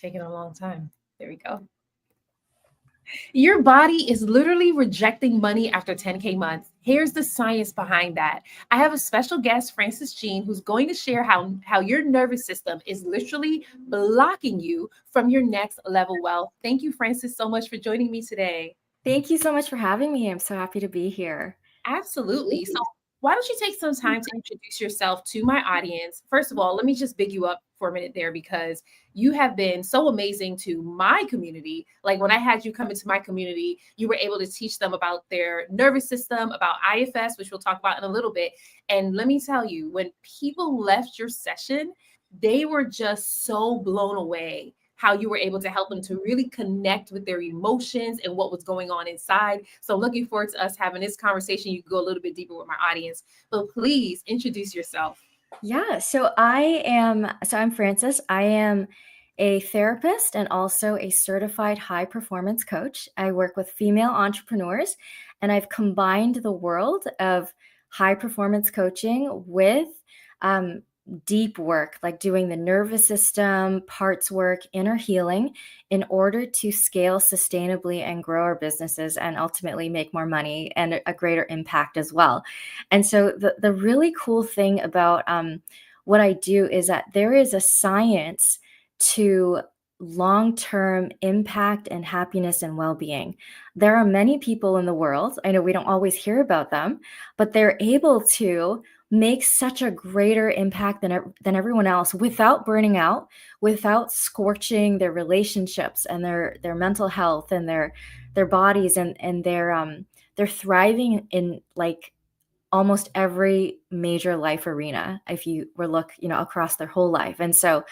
taking a long time. There we go. Your body is literally rejecting money after 10K months. Here's the science behind that. I have a special guest, Frances Jean, who's going to share how your nervous system is literally blocking you from your next level wealth. Thank you, Frances, so much for joining me today. Thank you so much for having me. I'm so happy to be here. Absolutely. So, why don't you take some time to introduce yourself to my audience? First of all, let me just big you up for a minute there because you have been so amazing to my community. Like when I had you come into my community, you were able to teach them about their nervous system, about IFS, which we'll talk about in a little bit. And let me tell you, when people left your session, they were just so blown away how you were able to help them to really connect with their emotions and what was going on inside. So looking forward to us having this conversation. You can go a little bit deeper with my audience, but please introduce yourself. Yeah, I'm Frances. I am a therapist and also a certified high performance coach. I work with female entrepreneurs, and I've combined the world of high performance coaching with deep work, like doing the nervous system, parts work, inner healing, in order to scale sustainably and grow our businesses and ultimately make more money and a greater impact as well. And so the really cool thing about what I do is that there is a science to long-term impact and happiness and well-being. There are many people in the world, I know we don't always hear about them, but they're able to make such a greater impact than everyone else without burning out, without scorching their relationships and their mental health and their bodies, and they're thriving in like almost every major life arena if you were look across their whole life. And so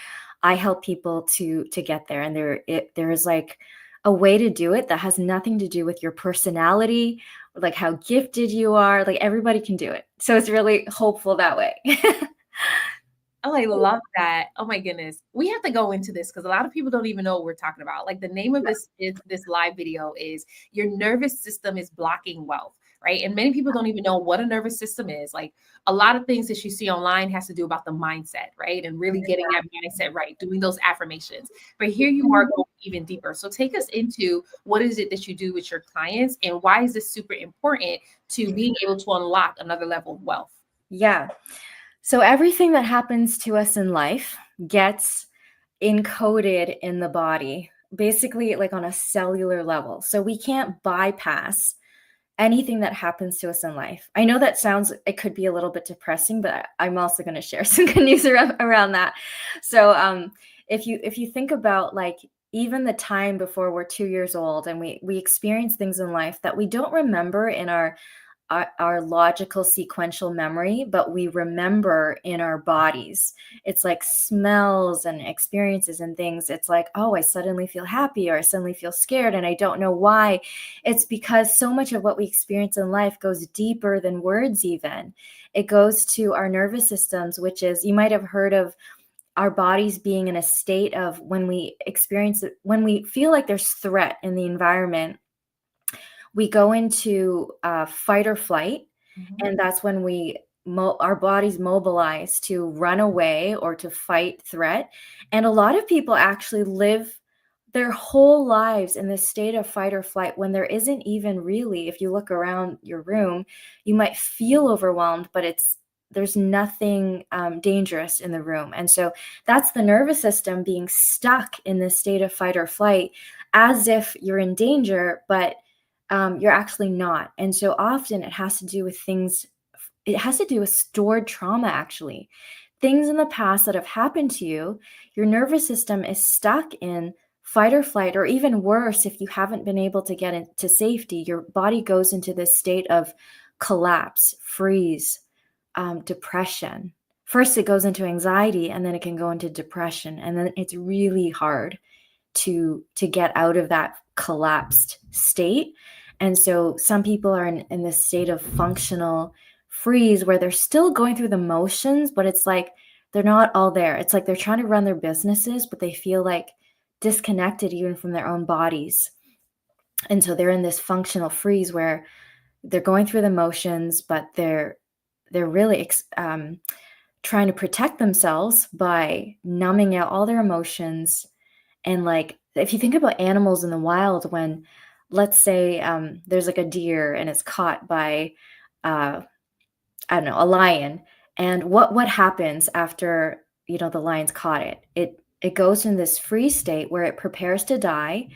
I help people to get there, and there is like a way to do it that has nothing to do with your personality, like how gifted you are. Like everybody can do it, so it's really hopeful that way. Oh, I love that. Oh my goodness. We have to go into this because a lot of people don't even know what we're talking about. Like the name of this live video is Your Nervous System is Blocking Wealth, right? And many people don't even know what a nervous system is. Like a lot of things that you see online has to do about the mindset, right? And really getting that mindset right, doing those affirmations. But here you are going even deeper. So take us into what is it that you do with your clients and why is this super important to being able to unlock another level of wealth? Yeah. So everything that happens to us in life gets encoded in the body, basically like on a cellular level. So we can't bypass anything that happens to us in life. I know that it could be a little bit depressing, but I'm also going to share some good news around that. So if you think about like even the time before we're 2 years old and we experience things in life that we don't remember in our logical sequential memory, but we remember in our bodies. It's like smells and experiences and things. It's like, oh, I suddenly feel happy or I suddenly feel scared and I don't know why. It's because so much of what we experience in life goes deeper than words even. It goes to our nervous systems, which is, you might have heard of our bodies being in a state of when we feel like there's threat in the environment, we go into fight or flight, and that's when our bodies mobilize to run away or to fight threat. And a lot of people actually live their whole lives in this state of fight or flight when there isn't even really, if you look around your room, you might feel overwhelmed, but there's nothing dangerous in the room. And so that's the nervous system being stuck in this state of fight or flight as if you're in danger, but you're actually not. And so often it has to do with stored trauma, actually. Things in the past that have happened to you, your nervous system is stuck in fight or flight, or even worse, if you haven't been able to get into safety, your body goes into this state of collapse, freeze, depression. First, it goes into anxiety, and then it can go into depression. And then it's really hard to get out of that collapsed state. And so some people are in this state of functional freeze where they're still going through the motions, but it's like they're not all there. It's like they're trying to run their businesses, but they feel like disconnected even from their own bodies. And so they're in this functional freeze where they're going through the motions, but they're really trying to protect themselves by numbing out all their emotions And like, if you think about animals in the wild, when, let's say, there's like a deer and it's caught by, uh, I don't know, a lion, and what happens after, the lion's caught it? It goes in this freeze state where it prepares to die,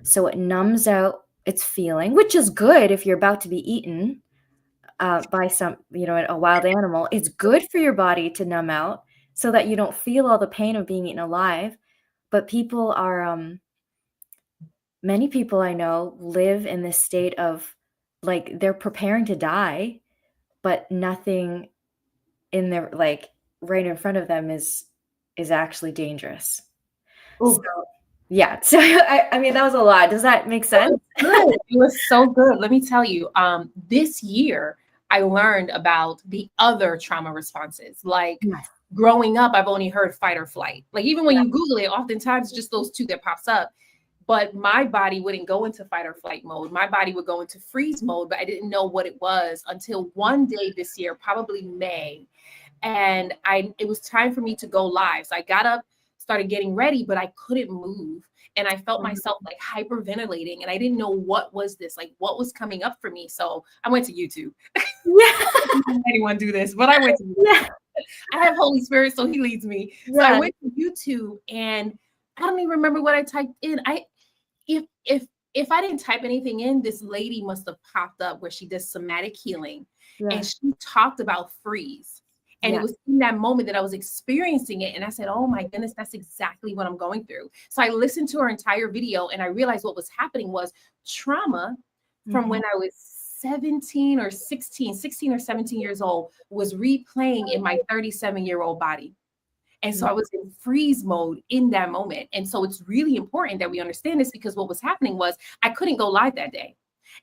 so it numbs out its feeling, which is good if you're about to be eaten by some, a wild animal. It's good for your body to numb out so that you don't feel all the pain of being eaten alive. But many people I know live in this state of, like, they're preparing to die, but nothing in their, like, right in front of them is actually dangerous. So, Ooh. yeah. So I mean, that was a lot. Does that make It sense? was good. It was so good. Let me tell you, this year I learned about the other trauma responses. Like Yes. growing up, I've only heard fight or flight. Like even when you Google it, oftentimes it's just those two that pops up. But my body wouldn't go into fight or flight mode. My body would go into freeze mode, but I didn't know what it was until one day this year, probably May. And it was time for me to go live. So I got up, started getting ready, but I couldn't move. And I felt myself like hyperventilating. And I didn't know what was this, like what was coming up for me. So I went to YouTube. Yeah. Anyone do this, but I went to YouTube. Yeah. I have Holy Spirit, so he leads me. So I Yeah. went to YouTube and I don't even remember what I typed in. If I didn't type anything in, this lady must have popped up where she does somatic healing. And Yeah. she talked about freeze. And it Yeah. was in that moment that I was experiencing it. And I said, oh my goodness, that's exactly what I'm going through. So I listened to her entire video and I realized what was happening was trauma from when Mhm. I was 16 or 17 years old was replaying in my 37-year-old body. And so Yeah. I was in freeze mode in that moment. And so it's really important that we understand this because what was happening was I couldn't go live that day.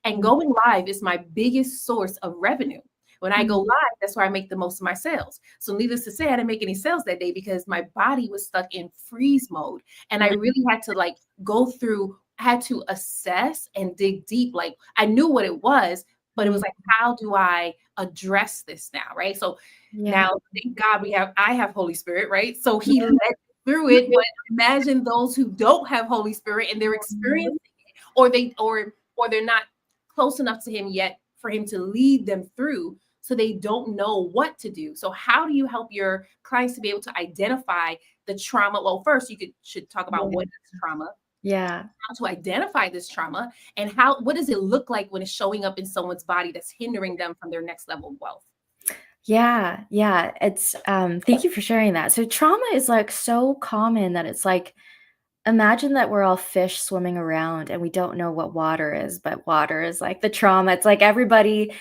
And Mhm. going live is my biggest source of revenue. When I go Mhm. live, that's where I make the most of my sales. So needless to say, I didn't make any sales that day because my body was stuck in freeze mode. And I really had to like go through, I had to assess and dig deep. Like I knew what it was, but it was Mhm. like, how do I address this now? Right. So Yeah. now, thank God I have Holy Spirit, right? So he led me through it. But imagine those who don't have Holy Spirit and they're Mhm. experiencing it, or they're not close enough to him yet for him to lead them through, so they don't know what to do. So how do you help your clients to be able to identify the trauma? Well, first should talk about Yeah. what is trauma, Yeah. how to identify this trauma, and what does it look like when it's showing up in someone's body that's hindering them from their next level of wealth. Yeah, yeah, it's, thank you for sharing that. So trauma is, like, so common that it's like, imagine that we're all fish swimming around and we don't know what water is, but water is like the trauma. It's like everybody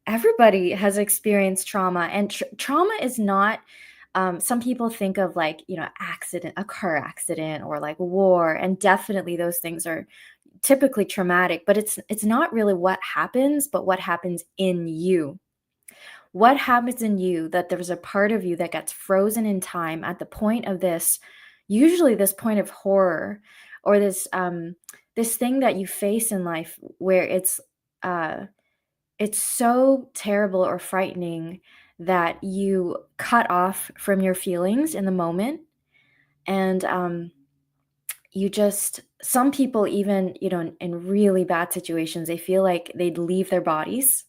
has experienced trauma, and trauma is not, some people think of, like, a car accident or like war, and definitely those things are typically traumatic, but it's not really what happens, but what happens in you. What happens in you that there's a part of you that gets frozen in time at the point of this, usually this point of horror, or this thing that you face in life where uh it's so terrible or frightening that you cut off from your feelings in the moment. And you just, some people, even, in really bad situations, they feel like they'd leave their bodies,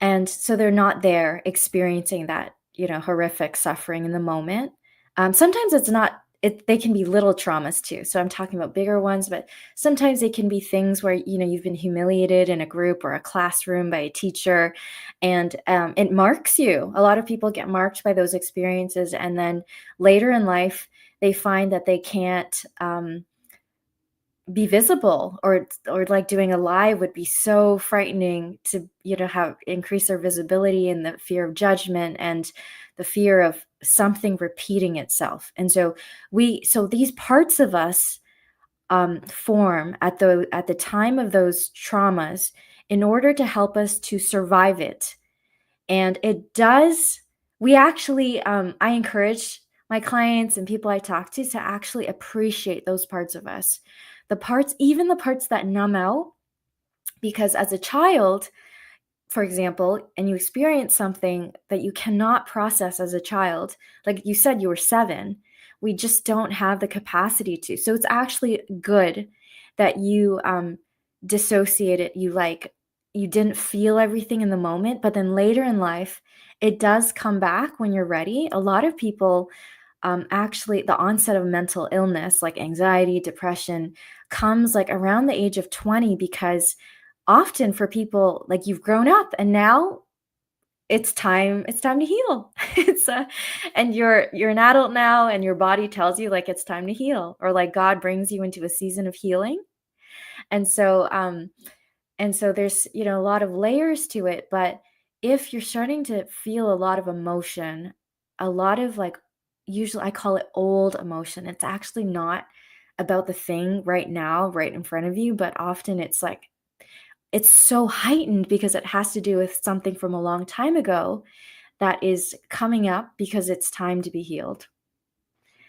and so they're not there experiencing that, horrific suffering in the moment. Sometimes it's not, they can be little traumas too. So I'm talking about bigger ones, but sometimes they can be things where, you've been humiliated in a group or a classroom by a teacher, and it marks you. A lot of people get marked by those experiences. And then later in life, they find that they can't, be visible, or like doing a live would be so frightening to, have increase their visibility, and the fear of judgment and the fear of something repeating itself. And so these parts of us form at the time of those traumas in order to help us to survive it. And it does, we actually, I encourage my clients and people I talk to actually appreciate those parts of us. Even the parts that numb out, because as a child, for example, and you experience something that you cannot process as a child, like you said, you were 7. We just don't have the capacity to. So it's actually good that you dissociated. You didn't feel everything in the moment, but then later in life, it does come back when you're ready. A lot of people, actually, the onset of mental illness, like anxiety, depression, comes like around the age of 20, because often for people, like, you've grown up and now it's time to heal. It's and you're an adult now, and your body tells you like it's time to heal, or like God brings you into a season of healing. And so there's, a lot of layers to it. But if you're starting to feel a lot of emotion, a lot of, like, usually I call it old emotion. It's actually not about the thing right now, right in front of you, but often it's like it's so heightened because it has to do with something from a long time ago that is coming up because it's time to be healed.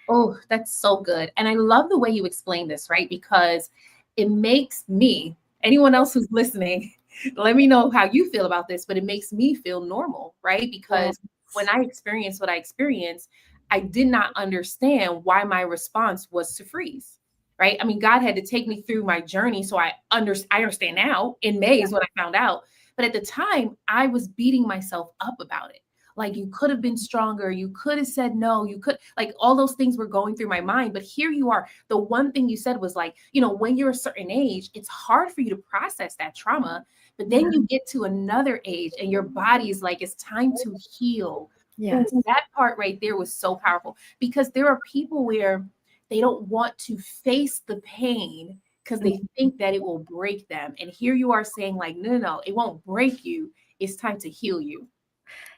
Oh, that's so good. And I love the way you explain this, right? Because it makes me, anyone else who's listening, let me know how you feel about this, but it makes me feel normal, right? Because when Yes. I experienced what I experienced, I did not understand why my response was to freeze. Right. I mean, God had to take me through my journey. So I understand now. In May Yeah. is when I found out. But at the time, I was beating myself up about it. Like, you could have been stronger, you could have said no, you could, like, all those things were going through my mind. But here you are, the one thing you said was like, when you're a certain age, it's hard for you to process that trauma, but then Yeah. you get to another age and your body is like, it's time to heal. Ooh, Yes. that part right there was so powerful, because there are people where they don't want to face the pain because they think that it will break them, and here you are saying like, no, no, no, it won't break you, it's time to heal you.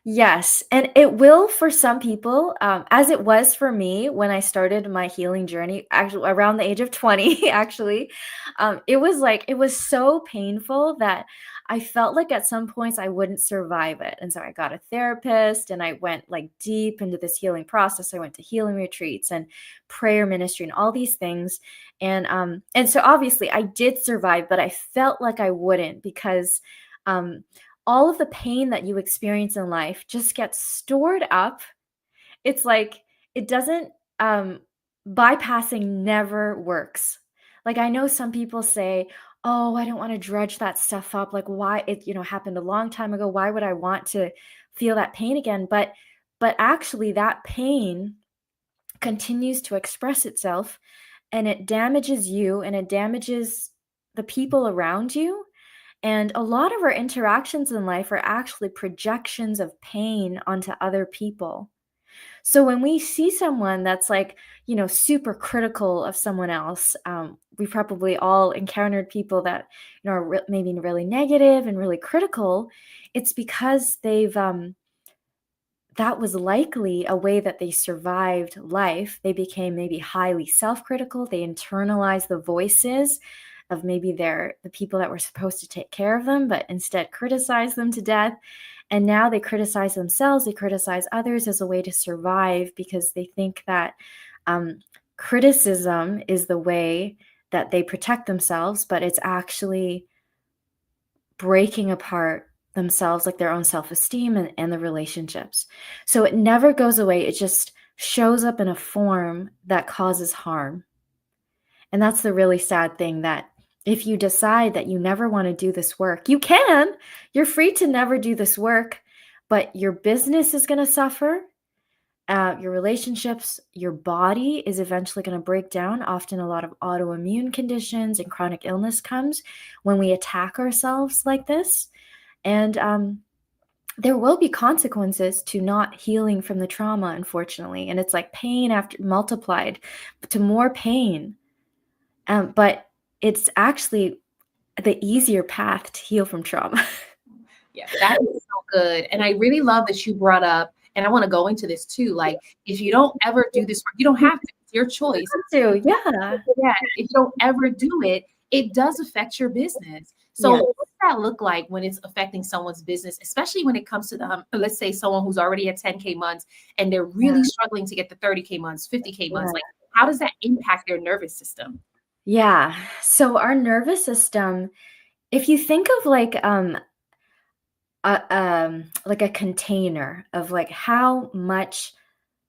Yes, and it will for some people, as it was for me when I started my healing journey, actually around the age of 20, actually. It was so painful that I felt like at some points I wouldn't survive it. And so I got a therapist and I went like deep into this healing process. I went to healing retreats and prayer ministry and all these things. And so obviously I did survive, but I felt like I wouldn't, because um all of the pain that you experience in life just gets stored up. It's like it doesn't, um bypassing never works. Like, I know some people say, "Oh, I don't want to dredge that stuff up. Like, why it, happened a long time ago. Why would I want to feel that pain again?" But actually that pain continues to express itself, and it damages you and it damages the people around you. And a lot of our interactions in life are actually projections of pain onto other people. So when we see someone that's like, super critical of someone else, we probably all encountered people that, are maybe really negative and really critical. It's because that was likely a way that they survived life. They became maybe highly self-critical. They internalized the voices of maybe the people that were supposed to take care of them, but instead criticized them to death. And now they criticize themselves, they criticize others as a way to survive, because they think that um, criticism is the way that they protect themselves, but it's actually breaking apart themselves, like their own self-esteem and the relationships. So it never goes away. It just shows up in a form that causes harm. And that's the really sad thing, that if you decide that you never want to do this work, you can. You're free to never do this work, but your business is going to suffer. Your relationships, your body is eventually going to break down. Often a lot of autoimmune conditions and chronic illness comes when we attack ourselves like this. And there will be consequences to not healing from the trauma, unfortunately. And it's like pain after multiplied to more pain. But it's actually the easier path to heal from trauma. Yeah, that is so good. And I really love that you brought up, and I want to go into this too. Like, if you don't ever do this work, you don't have to, it's your choice. Too, yeah. Yeah, if you don't ever do it, it does affect your business. So Yeah. what does that look like when it's affecting someone's business, especially when it comes to the, let's say someone who's already at 10K months and they're really struggling to get the 30K months, 50K months, Yeah. like, how does that impact their nervous system? Yeah. So our nervous system, if you think of like a container of like how much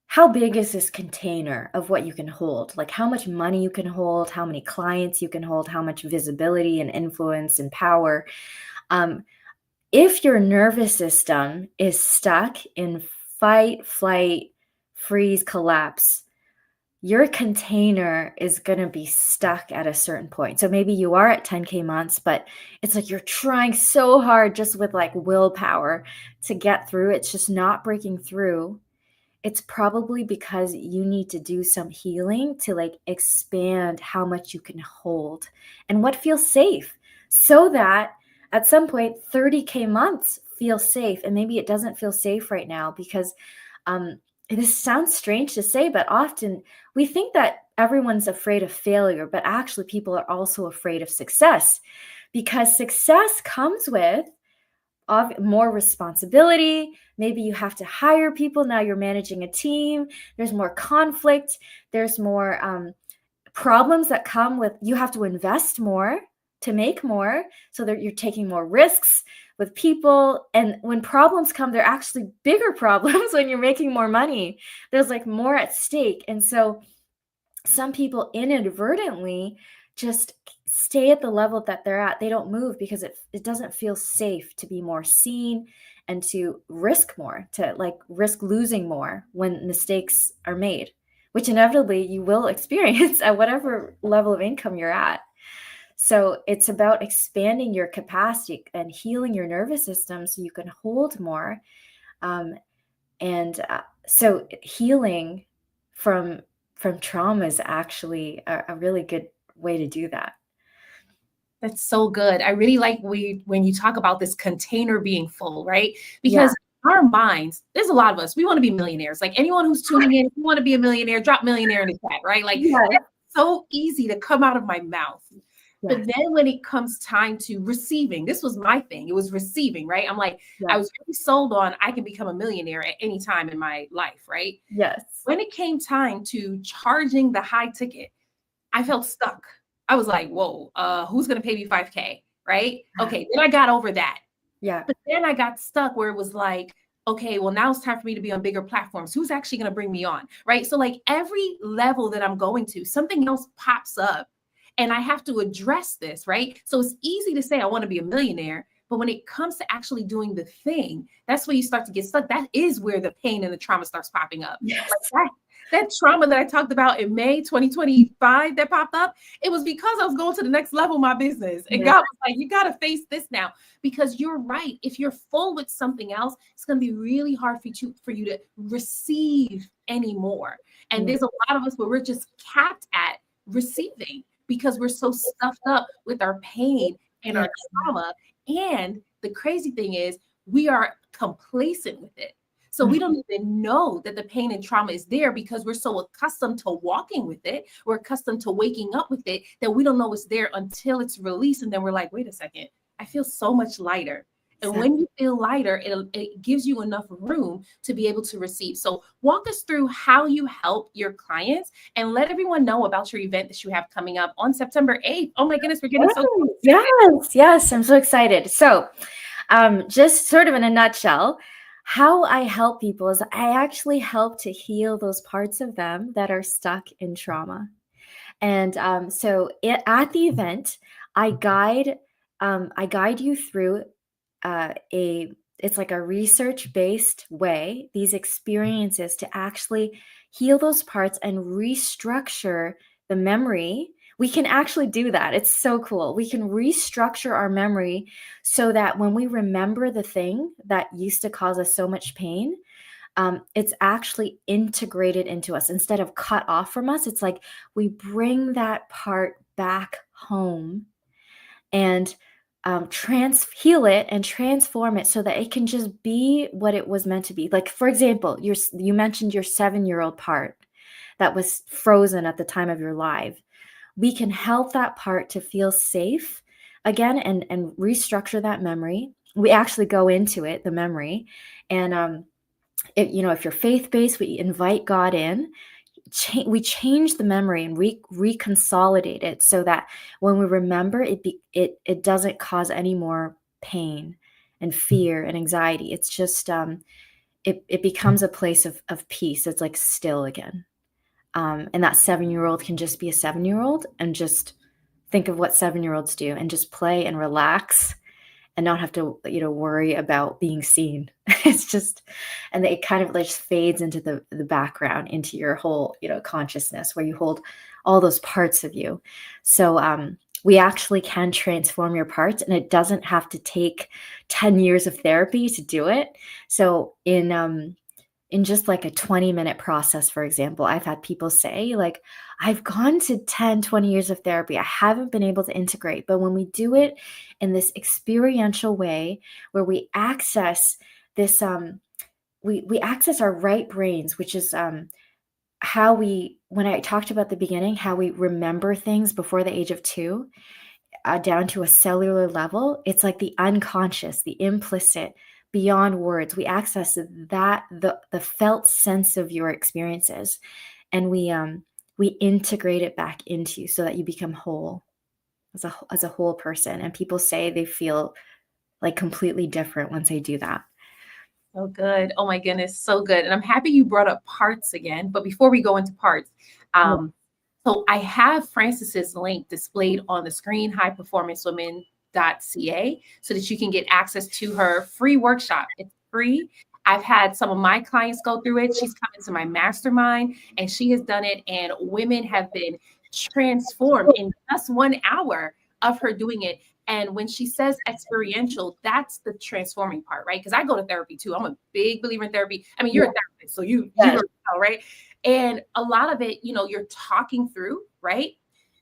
how big is this container of what you can hold? Like how much money you can hold, how many clients you can hold, how much visibility and influence and power. If your nervous system is stuck in fight, flight, freeze, collapse, your container is going to be stuck at a certain point. So maybe you are at 10K months, but it's like you're trying so hard just with like willpower to get through. It's just not breaking through. It's probably because you need to do some healing to like expand how much you can hold and what feels safe, so that at some point 30K months feel safe. And maybe it doesn't feel safe right now because this sounds strange to say, but often we think that everyone's afraid of failure, but actually people are also afraid of success, because success comes with more responsibility. Maybe you have to hire people. Now you're managing a team. There's more conflict. There's more problems that come with, you have to invest more to make more, so that you're taking more risks with people. And when problems come, they're actually bigger problems when you're making more money. There's like more at stake. And so some people inadvertently just stay at the level that they're at. They don't move because it doesn't feel safe to be more seen and to risk more, to like risk losing more when mistakes are made, which inevitably you will experience at whatever level of income you're at. So it's about expanding your capacity and healing your nervous system so you can hold more. So healing from trauma is actually a really good way to do that. That's so good. I really like when you talk about this container being full, right? Yeah. Because our minds, there's a lot of us, we want to be millionaires. Like anyone who's tuning in, if you want to be a millionaire, drop millionaire in the chat, right? Like Yes. that's so easy to come out of my mouth. But Yes. then when it comes time to receiving, this was my thing. It was receiving, right? I'm like, I Yes. was really sold on I can become a millionaire at any time in my life, right? Yes. When it came time to charging the high ticket, I felt stuck. I was like, whoa, who's gonna pay me 5K? Right? Okay, then I got over that. Yeah. But then I got stuck where it was like, okay, well, now it's time for me to be on bigger platforms. Who's actually gonna bring me on? Right. So, like every level that I'm going to, something else pops up and I have to address this, right? So it's easy to say I want to be a millionaire, but when it comes to actually doing the thing, that's where you start to get stuck. That is where the pain and the trauma starts popping up. Yes. Like that trauma that I talked about in May 2025 that popped up, it was because I was going to the next level of my business. And Yeah. God was like, you got to face this now. Because you're right. If you're full with something else, it's going to be really hard for you to receive anymore. And Yeah. there's a lot of us where we're just capped at receiving because we're so stuffed up with our pain and Yeah. our trauma. And the crazy thing is, we are complacent with it. So we don't even know that the pain and trauma is there because we're so accustomed to walking with it. We're accustomed to waking up with it that we don't know it's there until it's released. And then we're like, wait a second, I feel so much lighter. And Exactly. when you feel lighter, it gives you enough room to be able to receive. So walk us through how you help your clients and let everyone know about your event that you have coming up on September 8th. Oh my goodness, we're getting so Yes. Yes. I'm so excited. So, just sort of in a nutshell, how I help people is I actually help to heal those parts of them that are stuck in trauma. And at the event, I guide you through a it's like a research-based way, these experiences to actually heal those parts and restructure the memory. We can actually do that. It's so cool. We can restructure our memory so that when we remember the thing that used to cause us so much pain, it's actually integrated into us instead of cut off from us. It's like we bring that part back home and heal it and transform it so that it can just be what it was meant to be. Like, for example, you mentioned your 7-year-old part that was frozen at the time of your life. We can help that part to feel safe again and restructure that memory. We actually go into it, the memory, and if you're faith-based, we invite God in. We change the memory and reconsolidate it so that when we remember it doesn't cause any more pain and fear and anxiety. It's just it becomes a place of peace. It's like still again. And that 7-year-old can just be a 7-year-old and just think of what 7-year-olds do and just play and relax and not have to, worry about being seen. It's just, and it kind of like just fades into the background, into your whole, consciousness, where you hold all those parts of you. So we actually can transform your parts, and it doesn't have to take 10 years of therapy to do it. So in just like a 20-minute process, for example, I've had people say, like, I've gone to 10, 20 years of therapy. I haven't been able to integrate. But when we do it in this experiential way, where we access this, we access our right brains, which is how when I talked about the beginning, how we remember things before the age of 2, down to a cellular level. It's like the unconscious, the implicit, beyond words. We access that, the felt sense of your experiences, and we integrate it back into you so that you become whole as a whole person. And people say they feel like completely different once they do that. So good. Oh my goodness, so good. And I'm happy you brought up parts again. But before we go into parts, Yeah. so I have Frances's link displayed on the screen, highperformancewomen.ca, so that you can get access to her free workshop. It's free. I've had some of my clients go through it. She's come into my mastermind and she has done it, and women have been transformed in just 1 hour of her doing it. And when she says experiential, that's the transforming part, right? Because I go to therapy too. I'm a big believer in therapy. I mean, you're a therapist, so you Yes. already know, right? And a lot of it, you're talking through, right?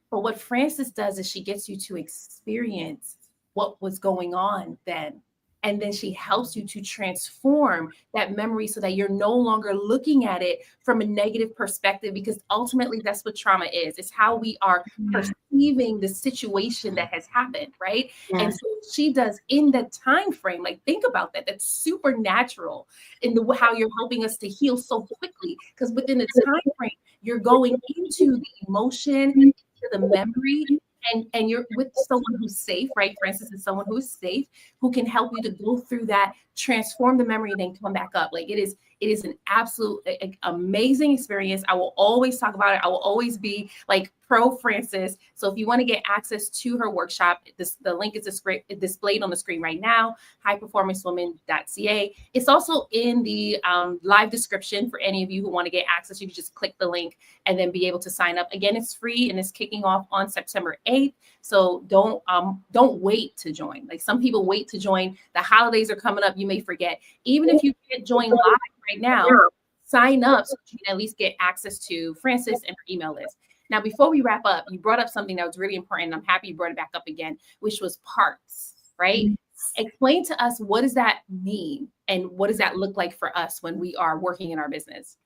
But what Frances does is she gets you to experience what was going on then. And then she helps you to transform that memory so that you're no longer looking at it from a negative perspective, because ultimately that's what trauma is. It's how we are perceiving the situation that has happened, right? And Yes. so she does in that time frame, like think about that. That's supernatural in how you're helping us to heal so quickly, because within the time frame, you're going into the emotion, into the memory, and you're with someone who's safe, right? Frances is someone who's safe, who can help you to go through that, transform the memory, and then come back up. Like it is an absolute amazing experience. I will always talk about it. I will always be like pro Frances. So if you want to get access to her workshop, the link is displayed on the screen right now, highperformancewomen.ca. It's also in the live description for any of you who want to get access. You can just click the link and then be able to sign up. Again, it's free and it's kicking off on September 8th. So don't wait to join. Like some people wait to join. The holidays are coming up. You may forget. Even if you can't join live right now, sign up so you can at least get access to Frances and her email list. Now, before we wrap up, you brought up something that was really important. I'm happy you brought it back up again, which was parts, right? Explain to us, what does that mean? And what does that look like for us when we are working in our business?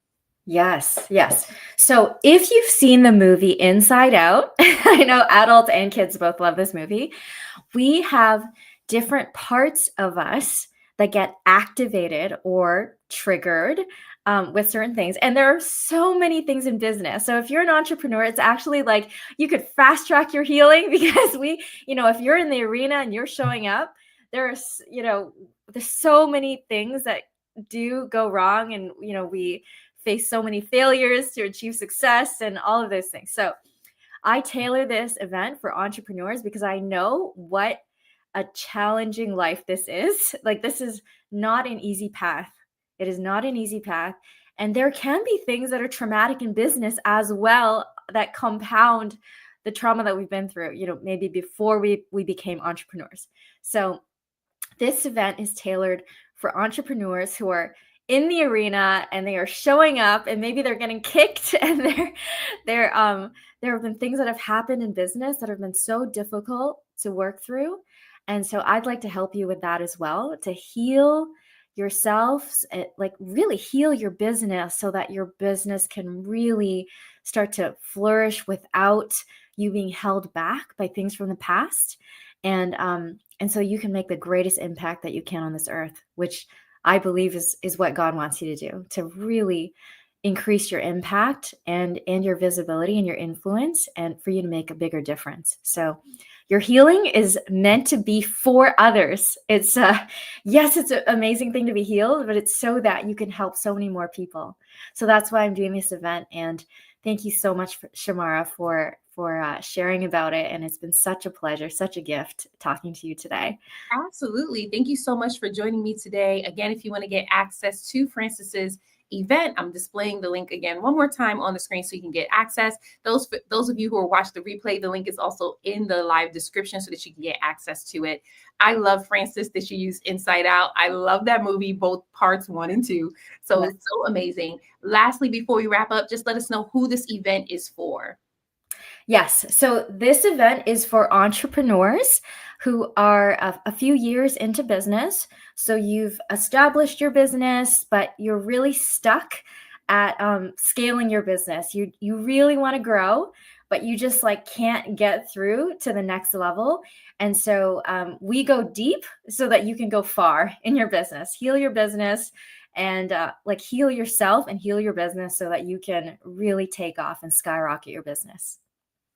Yes, yes. So if you've seen the movie Inside Out, I know adults and kids both love this movie. We have different parts of us that get activated or triggered with certain things. And there are so many things in business. So if you're an entrepreneur, it's actually like you could fast track your healing, because if you're in the arena and you're showing up, there's so many things that do go wrong. And, we face so many failures to achieve success and all of those things. So I tailor this event for entrepreneurs because I know what a challenging life this is. Like, this is not an easy path. It is not an easy path. And there can be things that are traumatic in business as well that compound the trauma that we've been through, maybe before we became entrepreneurs. So this event is tailored for entrepreneurs who are in the arena and they are showing up, and maybe they're getting kicked, and there have been things that have happened in business that have been so difficult to work through. And so I'd like to help you with that as well, to heal yourselves, like really heal your business so that your business can really start to flourish without you being held back by things from the past. And so you can make the greatest impact that you can on this earth, which I believe is what God wants you to do, to really increase your impact and your visibility and your influence, and for you to make a bigger difference. So Your healing is meant to be for others. It's yes, it's an amazing thing to be healed, but it's so that you can help so many more people. So that's why I'm doing this event. And thank you so much, Shamara, for sharing about it. And it's been such a pleasure, such a gift talking to you today. Absolutely. Thank you so much for joining me today. Again, if you want to get access to Francis's event, I'm displaying the link again one more time on the screen so you can get access. Those of you who are watching the replay, the link is also in the live description so that you can get access to it. I love Francis that you use Inside Out. I love that movie, both parts 1 and 2. So Yes. it's so amazing. Lastly, before we wrap up, just let us know who this event is for. Yes. So this event is for entrepreneurs who are a few years into business. So you've established your business, but you're really stuck at scaling your business. You really want to grow, but you just like can't get through to the next level. And so we go deep so that you can go far in your business, heal your business, and like heal yourself and heal your business so that you can really take off and skyrocket your business.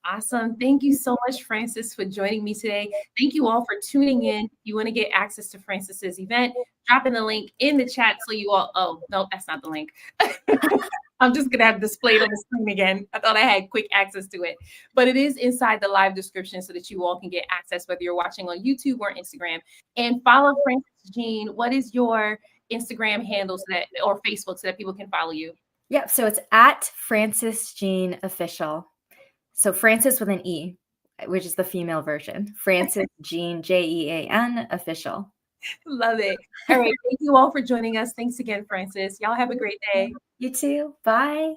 Awesome. Thank you so much, Francis, for joining me today. Thank you all for tuning in. If you want to get access to Francis's event, drop in the link in the chat so you all, oh, no, that's not the link. I'm just going to have displayed on the screen again. I thought I had quick access to it, but it is inside the live description so that you all can get access, whether you're watching on YouTube or Instagram. And follow Francis Jean. What is your Instagram handle or Facebook so that people can follow you? Yep. So it's at Francis Jean Official. So Francis with an E, which is the female version. Francis Jean, Jean Official. Love it. All right. Thank you all for joining us. Thanks again, Francis. Y'all have a great day. You too. Bye.